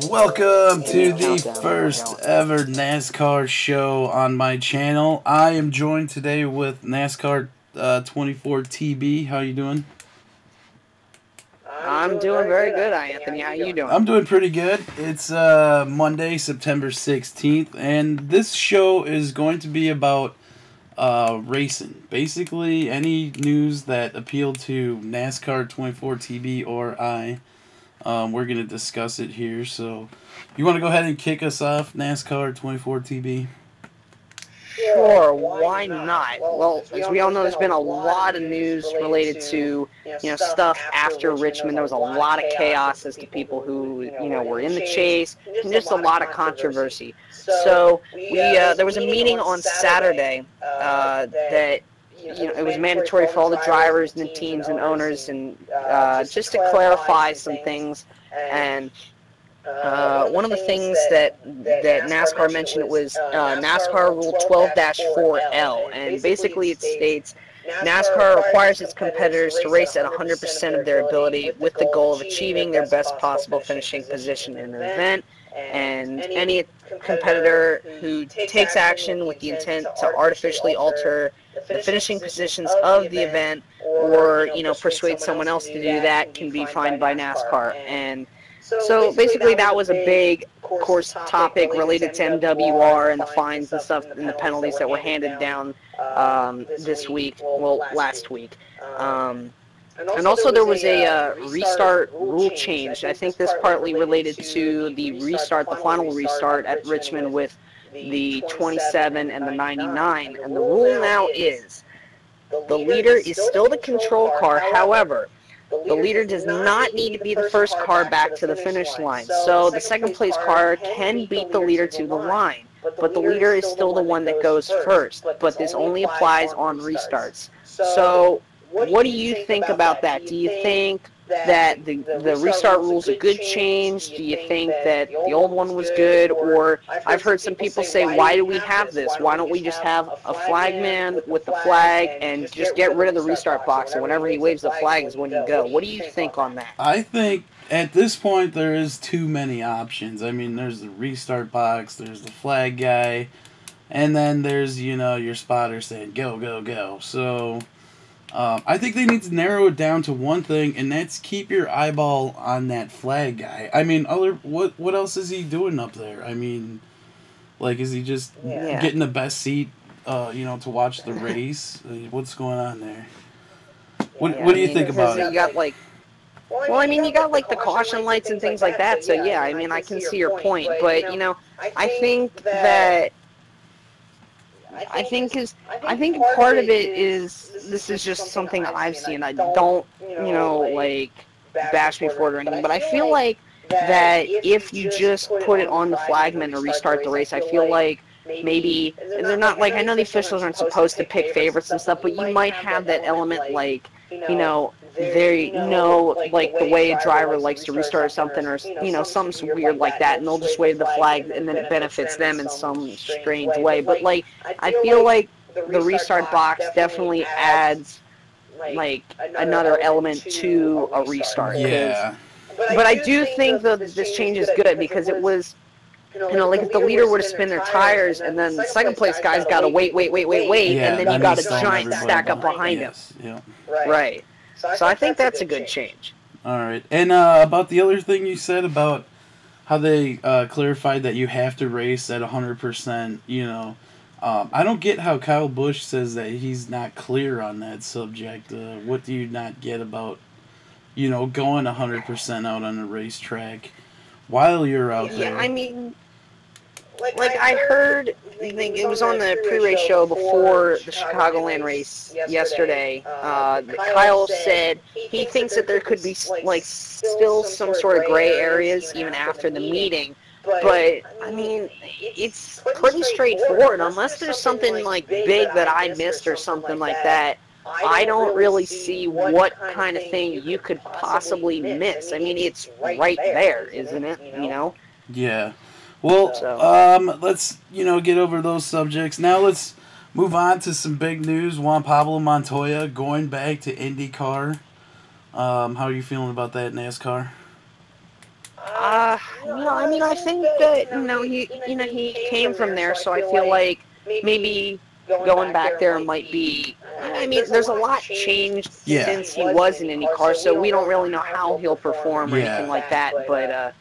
Welcome to the first ever NASCAR show on my channel. I am joined today with NASCAR 24 TB. How you doing? I'm doing very good, iAnthuny. How you doing? I'm doing pretty good. It's Monday, September 16th, and this show is going to be about racing. Basically, any news that appealed to NASCAR 24 TB or I. We're going to discuss it here. So, you want to go ahead and kick us off, NASCAR 24 TB? Sure, why not? Well, as we all know, there's been a lot of news related to, stuff after Richmond. There was a lot of chaos as to people who, were in the chase, and just a lot of controversy. So, there was a meeting on Saturday that it was mandatory for all the drivers and the teams and owners, and just to clarify some things. And one of the things that NASCAR mentioned was NASCAR Rule 12-4L, and basically it states NASCAR requires its competitors to race at 100% of their ability with the goal of achieving their best possible finishing position in an event, and any competitor who takes action with the intent to artificially alter the finishing positions of the event or, persuade someone else to do that can be fined by NASCAR. And so basically that was a big, of course, topic related to MWR and the fines and stuff and the penalties that were handed down this week, well, last week. And also there was a restart rule change. I think this partly related to the restart, the final restart at Richmond with the 27 and the 99. And the rule now is the leader is still the control car. However, the leader does not need to be the first car back to the finish line. So the second place car can beat the leader to the line, but the leader is still the one that goes first. But this only applies on restarts. So what do you think about that? Do you think that the restart rule is a good change? Do you think that the old one was good? Or I've heard some people say, why do we have this? Why don't we just have a flagman with the flag and just get rid of the restart box, and whenever he waves the flag is when you go? What do you think on that? I think at this point there is too many options. I mean, there's the restart box, there's the flag guy, and then there's, your spotter saying, go, go, go. So I think they need to narrow it down to one thing, and that's keep your eyeball on that flag guy. I mean, what else is he doing up there? I mean, like, is he just getting the best seat, to watch the race? What's going on there? What do you think about it? You got well, I mean, you got the caution lights and things like that. So yeah, I mean, I can see your point, but I think that. I think part of it is this is just something I've seen. I don't, bash me for it or anything, but I feel like that if you just put it on the flagman to restart the race, I feel like maybe they're not I know the officials aren't supposed to pick favorites and stuff, but you might have that element they know the way a driver likes to restart something, or something weird like that, and they'll just wave the flag and then it benefits them in some strange way. But I feel like the restart box definitely adds another element to a restart. Yeah. But I do think that this change is good, because it was if the leader were to spin their tires and then the second place guy's got to wait, and then you got a giant stack up behind him. Yeah. Right. So I think that's a good change. All right. And about the other thing you said about how they clarified that you have to race at 100%, I don't get how Kyle Busch says that he's not clear on that subject. What do you not get about, going 100% out on a racetrack while you're out there? Yeah, I mean, I heard, I think it was on the pre-race show before the Chicagoland race yesterday, Kyle said he thinks that there could be, still some sort of gray areas even after the meeting. But, I mean, it's pretty straightforward. Unless there's something, big that I missed or something like that, I don't really see what kind of thing you could possibly miss. I mean, it's right there, isn't it, Yeah. Well, let's, get over those subjects. Now let's move on to some big news. Juan Pablo Montoya going back to IndyCar. How are you feeling about that, NASCAR? I mean, I think that he came from there, so I feel like maybe going back there might be. I mean, there's a lot changed Yeah. since he was in IndyCar, so we don't really know how he'll perform or anything Yeah. like that. But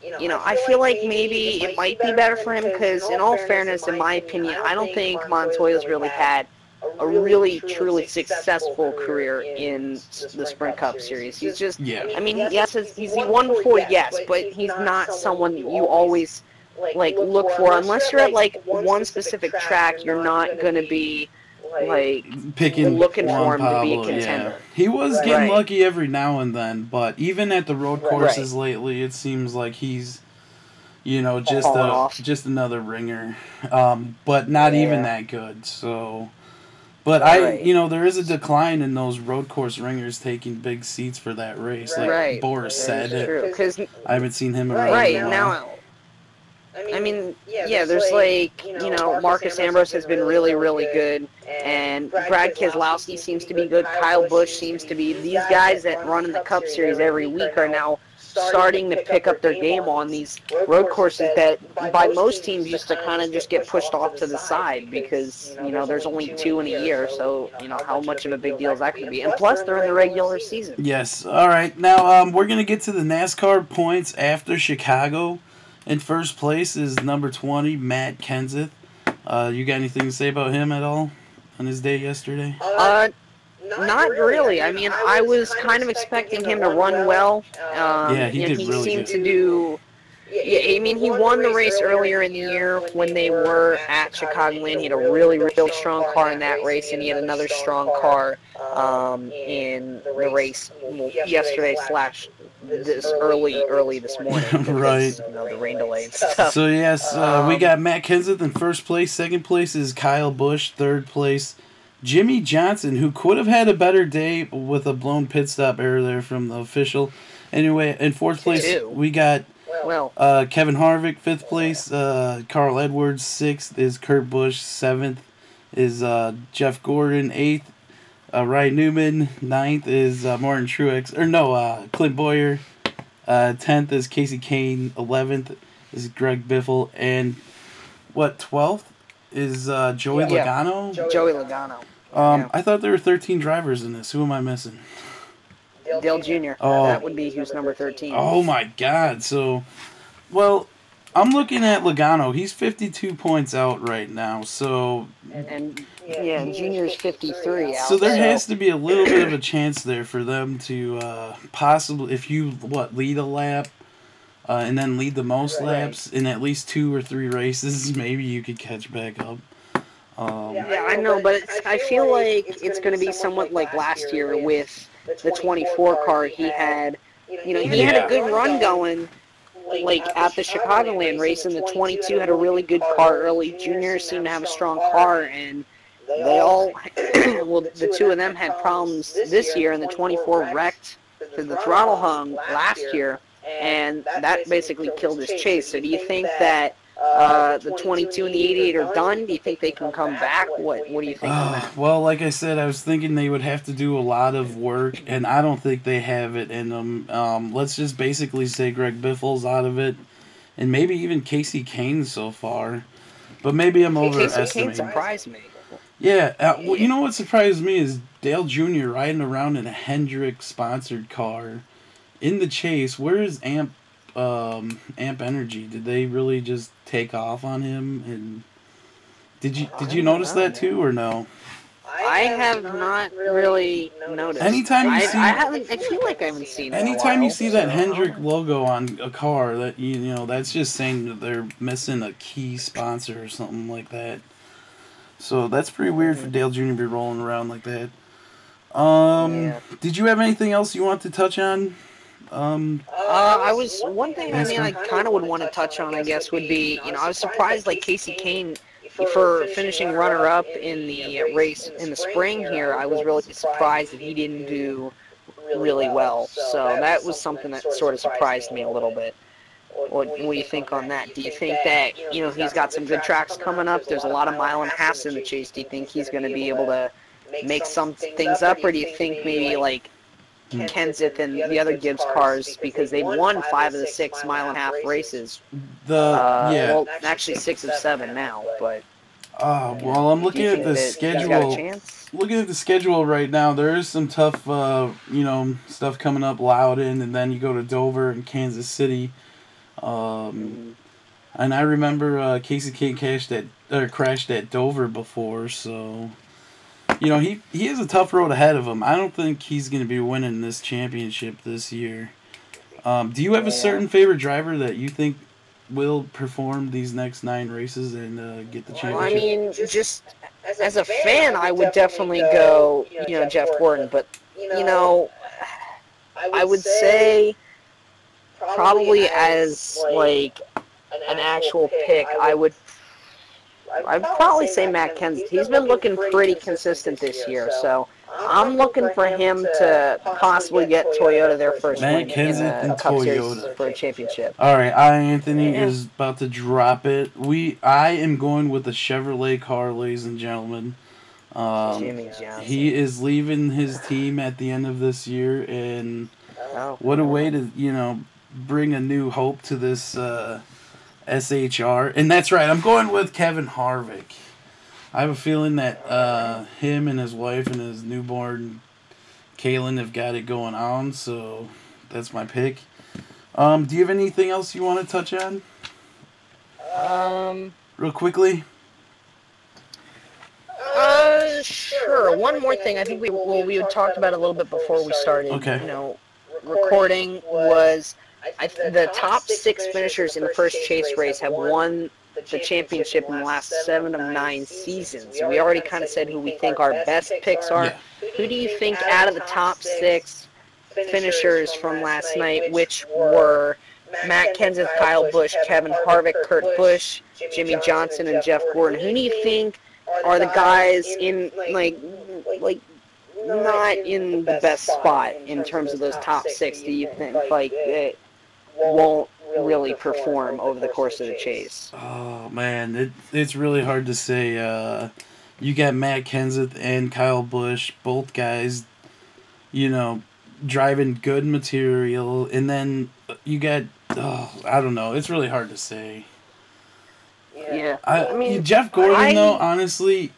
I feel like maybe it might be better for him because, in all fairness, in my opinion, I don't think Montoya's really had a really truly successful career in the Sprint Cup Series. He's just, Yeah. I mean, yes, he won before, yes, but he's not someone that you always look for unless you're at one specific track. You're not gonna be Picking looking for Juan him to be a Pablo, yeah. contender. He was getting Right. lucky every now and then, but even at the road Right. courses lately, it seems like he's, Falling off. just another ringer, but not even Yeah. that good. So, but Right. there is a decline in those road course ringers taking big seats for that race. Like Right. Boris That's said, true. Because I haven't seen him around right in a while. now, I mean, yeah, there's Marcus Ambrose has been really, really good, and Brad Keselowski seems to be good. Kyle Busch seems to be. These guys that run in the Cup Series every week are now starting to pick up their game on these road courses that by most teams used to kind of just get pushed off to the side because, there's only 2 in a year, so, how much of a big deal is that going to be? And plus, they're in the regular season. Yes. All right. Now we're gonna get to the NASCAR points after Chicago. In first place is number 20, Matt Kenseth. You got anything to say about him at all on his day yesterday? Not really. I mean, I was kind of expecting him to run well. Yeah, he did he really seemed good. to do. Yeah, I mean, he won the race earlier in the year when they were at Chicagoland. He had a really, really strong car in that race, and he had another strong car in the race yesterday slash this early this morning because Right. the rain delay and stuff. So yes, we got Matt Kenseth in first place. Second place is Kyle Busch. Third place, Jimmy Johnson, who could have had a better day with a blown pit stop error there from the official. Anyway, in fourth place we got Kevin Harvick. Fifth place, Carl Edwards. Sixth is Kurt Busch. Seventh is Jeff Gordon. Eighth, Ryan Newman. Ninth is Martin Truex. Clint Boyer. 10th is Casey Kane. 11th is Greg Biffle. And 12th is Joey Logano? Joey Logano. I thought there were 13 drivers in this. Who am I missing? Dale Jr. Oh. That would be who's number 13. Oh my God. So, well, I'm looking at Logano. He's 52 points out right now. So, and Junior's 53 out. So there has to be a little bit of a chance there for them to possibly, if you lead a lap, and then lead the most laps in at least 2 or 3 races, maybe you could catch back up. Yeah, I know, but I feel like it's going to be somewhat like last year with the 24 car. He had, he had a good run going, at the Chicagoland race, and the 22 had a really good car early. Junior seemed to have a strong car, and they all, the two of them had problems this year, and the 24 wrecked because the throttle hung last year, and that basically killed his chase. So do you think that the 22 and the 88 are done? Do you think they can come back? What do you think on that? Well, like I said, I was thinking they would have to do a lot of work, and I don't think they have it in them. Let's just basically say Greg Biffle's out of it, and maybe even Casey Kane so far. But maybe I'm overestimating. Casey Kane surprised me. Yeah, well, you know what surprised me is Dale Jr. riding around in a Hendrick-sponsored car in the chase. Where is Amp Energy? Did they really just take off on him? And did you notice that too, or no? I have not really noticed. Anytime you see, I feel like I haven't seen it. Anytime you see that Hendrick logo on a car, that that's just saying that they're missing a key sponsor or something like that. So that's pretty weird for Dale Jr. to be rolling around like that. Did you have anything else you want to touch on? One thing I kind of would want to touch on, I guess, would be, I was surprised, Casey Kane, for finishing runner-up in the race in the spring here. I was really surprised that he didn't do really well. So that was something that sort of surprised me a little bit. What do you think on that? Do you think that, he's got some good tracks coming up? There's a lot of mile and a half in the chase. Do you think he's going to be able to make some things up, or do you think maybe, Kenseth and the other Gibbs cars because they won 5 of the 6 mile-and-a-half races. Well, actually 6 of 7 now, but... Well, I'm looking at the schedule. He's got a chance? Looking at the schedule right now, there is some tough, stuff coming up. Loudon, and then you go to Dover and Kansas City. And I remember Casey King crashed at Dover before, so he has a tough road ahead of him. I don't think he's going to be winning this championship this year. Do you have a certain favorite driver that you think will perform these next 9 races and get the championship? Well, I mean, just as a fan, I would definitely go, Jeff Gordon. But, I would say probably as, like, an actual pick, I'd probably say Matt Kenseth. He's been looking pretty consistent this year, so I'm looking for him to possibly get Toyota their first win in the Cup Series for a championship. All right, iAnthuny is about to drop it. I am going with the Chevrolet car, ladies and gentlemen. Jimmy Johnson. He is leaving his team at the end of this year, and what a way to bring a new hope to this SHR. And that's right, I'm going with Kevin Harvick. I have a feeling that him and his wife and his newborn Kaylin have got it going on, so that's my pick. Do you have anything else you want to touch on? Real quickly? Sure. One more thing. I think we had talked about it a little bit before we started. Okay. Recording was the top 6 finishers in the first chase race have won the championship in the last 7 of 9 seasons. We already kind of said who we think our best picks are. Yeah. Who do you think out of the top 6 finishers from last night, which were Matt Kenseth, Kyle Busch, Kevin Harvick, Kurt Busch, Jimmy Johnson, and Jeff Gordon, who do you think are the guys in, like not in the best spot in terms of those top 6, do you think, that won't really perform over the course of the chase? Oh, man, it's really hard to say. You got Matt Kenseth and Kyle Busch, both guys, driving good material, and then you got, I don't know, it's really hard to say. Yeah. I mean, Jeff Gordon, though, honestly,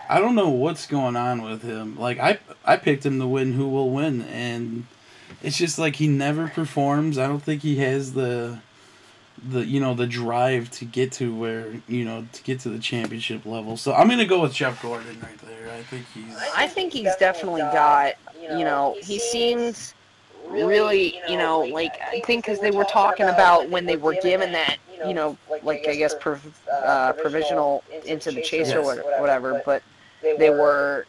I don't know what's going on with him. Like, I picked him to win who will win, and it's just like he never performs. I don't think he has the drive to get to where, to get to the championship level. So I'm going to go with Jeff Gordon right there. I think he's definitely got, he seems really, I think because they were talking about when they were given that, I guess provisional into the chase or whatever, but they were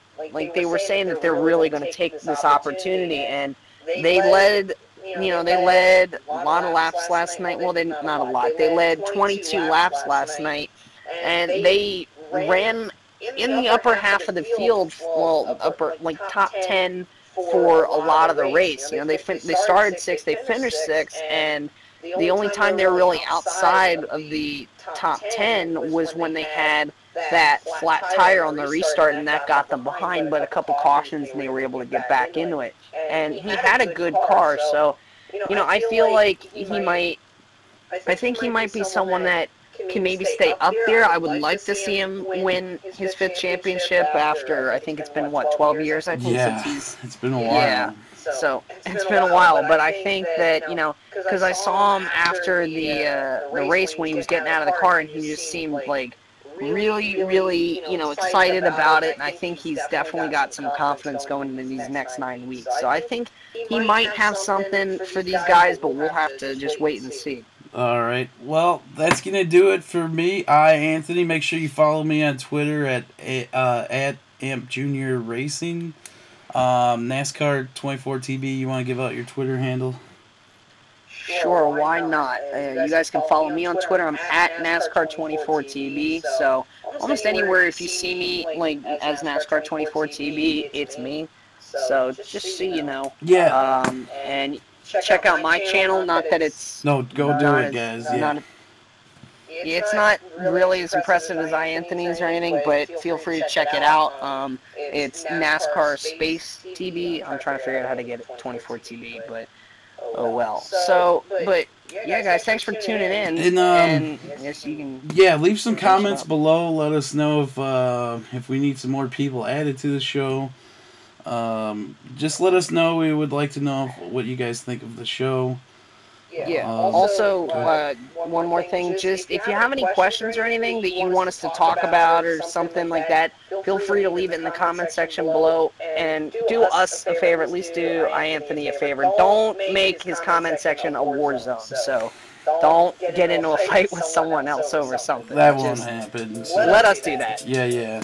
saying that they're really going to take this opportunity, and they led a lot of laps last night. Well, not a lot. They led 22 laps last night, and they ran in the upper half of the field, top 10 for a lot of the race. They started 6th, they finished 6th, and the only time they were really outside of the top 10 was when they had that flat tire on the restart, and that got them behind, but a couple cautions and they were able to get back into it. And he had a good car, so, I feel like I think he might be someone that can maybe stay up there. I would like to see him win his 5th championship after, I think it's been, 12 years, I think, since it's been a while. Yeah, so it's been a while, but I think that, because I saw him after the race when he was getting out of the car, and he just seemed like really, really, excited about it, and I think he's definitely got some confidence going into these next 9 weeks. So I think he might have something for these guys, but we'll have to just wait and see. All right. Well, that's going to do it for me. iAnthuny. Make sure you follow me on Twitter at AmpJunior Racing. NASCAR 24TB, you want to give out your Twitter handle? Sure, why not? You guys can follow me on Twitter. I'm at NASCAR24TB. So almost anywhere if you see me as NASCAR24TB, it's me. So just so you know. Yeah. And check out my channel. Not that it's go do it, guys. it's not really as impressive as iAnthuny's or anything, but feel free to check it out. It's NASCAR Space TV. I'm trying to figure out how to get it 24 TV, but oh well. So, but yeah, guys, thanks for tuning in. And yes, you can. Yeah, leave some comments below. Let us know if we need some more people added to the show. Just let us know. We would like to know what you guys think of the show. Yeah. Also, one more thing. Just if you have any questions or anything that you want us to talk about or something like that, feel free to leave it in the comment section below. And do us a favor. At least do iAnthuny a favor. Don't make his comment section a war zone. So don't get into a fight with someone else over something. That won't happen. So. Let us do that. Yeah.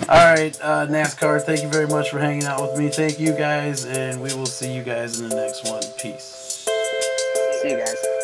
All right, NASCAR, thank you very much for hanging out with me. Thank you guys, and we will see you guys in the next one. Peace. See you guys.